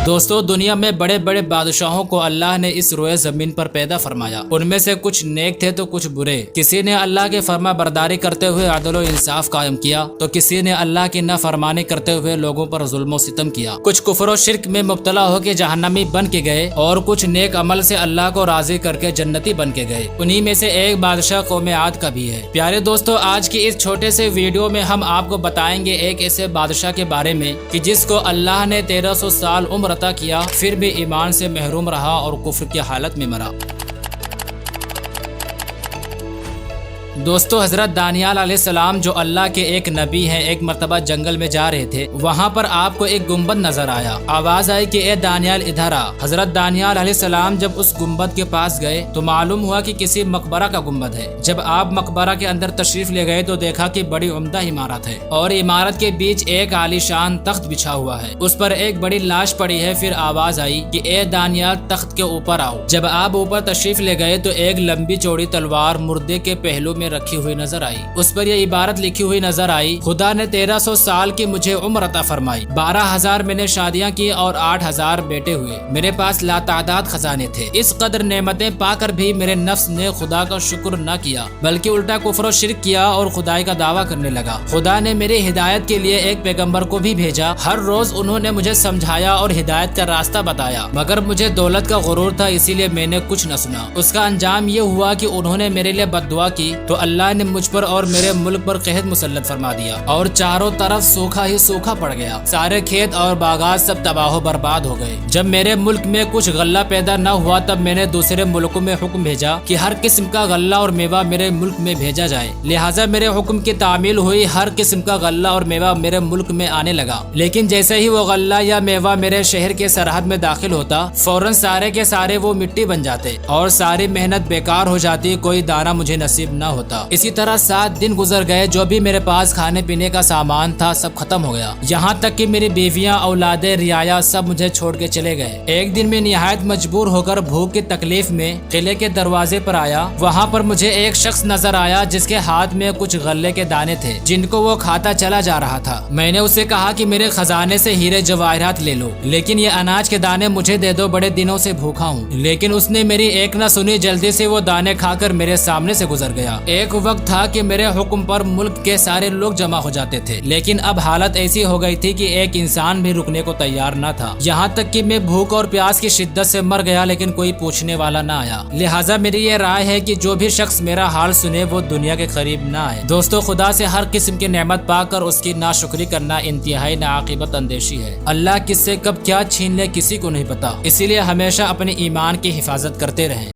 دوستو دنیا میں بڑے بڑے بادشاہوں کو اللہ نے اس روئے زمین پر پیدا فرمایا۔ ان میں سے کچھ نیک تھے تو کچھ برے۔ کسی نے اللہ کے فرما برداری کرتے ہوئے عدل و انصاف قائم کیا تو کسی نے اللہ کی نافرمانی کرتے ہوئے لوگوں پر ظلم و ستم کیا۔ کچھ کفر و شرک میں مبتلا ہو کے جہنمی بن کے گئے اور کچھ نیک عمل سے اللہ کو راضی کر کے جنتی بن کے گئے۔ انہی میں سے ایک بادشاہ قوم عاد کا بھی ہے۔ پیارے دوستو، آج کی اس چھوٹے سے ویڈیو میں ہم آپ کو بتائیں گے ایک ایسے بادشاہ کے بارے میں کہ جس کو اللہ نے 1300 سال عمر عطا کیا، پھر بھی ایمان سے محروم رہا اور کفر کی حالت میں مرا۔ دوستو، حضرت دانیال علیہ السلام جو اللہ کے ایک نبی ہیں، ایک مرتبہ جنگل میں جا رہے تھے۔ وہاں پر آپ کو ایک گنبد نظر آیا۔ آواز آئی کہ اے دانیال ادھر آ۔ حضرت دانیال علیہ السلام جب اس گنبد کے پاس گئے تو معلوم ہوا کہ کسی مقبرہ کا گنبد ہے۔ جب آپ مقبرہ کے اندر تشریف لے گئے تو دیکھا کہ بڑی عمدہ عمارت ہے اور عمارت کے بیچ ایک عالی شان تخت بچھا ہوا ہے، اس پر ایک بڑی لاش پڑی ہے۔ پھر آواز آئی کہ اے دانیال تخت کے اوپر آؤ۔ جب آپ اوپر تشریف لے گئے تو ایک لمبی چوڑی تلوار مردے کے پہلو میں رکھی ہوئی نظر آئی۔ اس پر یہ عبارت لکھی ہوئی نظر آئی: خدا نے 1300 سال کی مجھے عمر عطا فرمائی، 12,000 میں نے شادیاں کی اور 8,000 بیٹے ہوئے، میرے پاس لاتعداد خزانے تھے۔ اس قدر نعمتیں پا کر بھی میرے نفس نے خدا کا شکر نہ کیا بلکہ الٹا کفر و شرک کیا اور خدائی کا دعویٰ کرنے لگا۔ خدا نے میری ہدایت کے لیے ایک پیغمبر کو بھی بھیجا۔ ہر روز انہوں نے مجھے سمجھایا اور ہدایت کا راستہ بتایا، مگر مجھے دولت کا غرور تھا، اسی لیے میں نے کچھ نہ سنا۔ اس کا انجام یہ ہوا کہ انہوں نے میرے لیے بد دعا کی تو اللہ نے مجھ پر اور میرے ملک پر قحط مسلط فرما دیا اور چاروں طرف سوکھا ہی سوکھا پڑ گیا۔ سارے کھیت اور باغات سب تباہ و برباد ہو گئے۔ جب میرے ملک میں کچھ غلہ پیدا نہ ہوا تب میں نے دوسرے ملکوں میں حکم بھیجا کہ ہر قسم کا غلہ اور میوہ میرے ملک میں بھیجا جائے۔ لہٰذا میرے حکم کی تعمیل ہوئی، ہر قسم کا غلہ اور میوہ میرے ملک میں آنے لگا۔ لیکن جیسے ہی وہ غلہ یا میوہ میرے شہر کے سرحد میں داخل ہوتا، فوراً سارے کے سارے وہ مٹی بن جاتے اور ساری محنت بیکار ہو جاتی، کوئی دانہ مجھے نصیب نہ ہوتا۔ اسی طرح 7 دن گزر گئے، جو بھی میرے پاس کھانے پینے کا سامان تھا سب ختم ہو گیا، یہاں تک کہ میری بیویاں، اولادیں، رعایا سب مجھے چھوڑ کے چلے گئے۔ ایک دن میں نہایت مجبور ہو کر بھوک کی تکلیف میں قلعے کے دروازے پر آیا۔ وہاں پر مجھے ایک شخص نظر آیا جس کے ہاتھ میں کچھ غلے کے دانے تھے جن کو وہ کھاتا چلا جا رہا تھا۔ میں نے اسے کہا کہ میرے خزانے سے ہیرے جواہرات لے لو، لیکن یہ اناج کے دانے مجھے دے دو، بڑے دنوں سے بھوکا ہوں۔ لیکن اس نے میری ایک نہ سنی، جلدی سے وہ دانے کھا کر میرے سامنے سے گزر گیا۔ ایک وقت تھا کہ میرے حکم پر ملک کے سارے لوگ جمع ہو جاتے تھے، لیکن اب حالت ایسی ہو گئی تھی کہ ایک انسان بھی رکنے کو تیار نہ تھا، یہاں تک کہ میں بھوک اور پیاس کی شدت سے مر گیا، لیکن کوئی پوچھنے والا نہ آیا۔ لہٰذا میری یہ رائے ہے کہ جو بھی شخص میرا حال سنے وہ دنیا کے قریب نہ آئے۔ دوستو، خدا سے ہر قسم کی نعمت پا کر اس کی ناشکری کرنا انتہائی ناعاقبت اندیشی ہے۔ اللہ کس سے کب کیا چھین لے کسی کو نہیں پتا، اسی لیے ہمیشہ اپنے ایمان کی حفاظت کرتے رہیں۔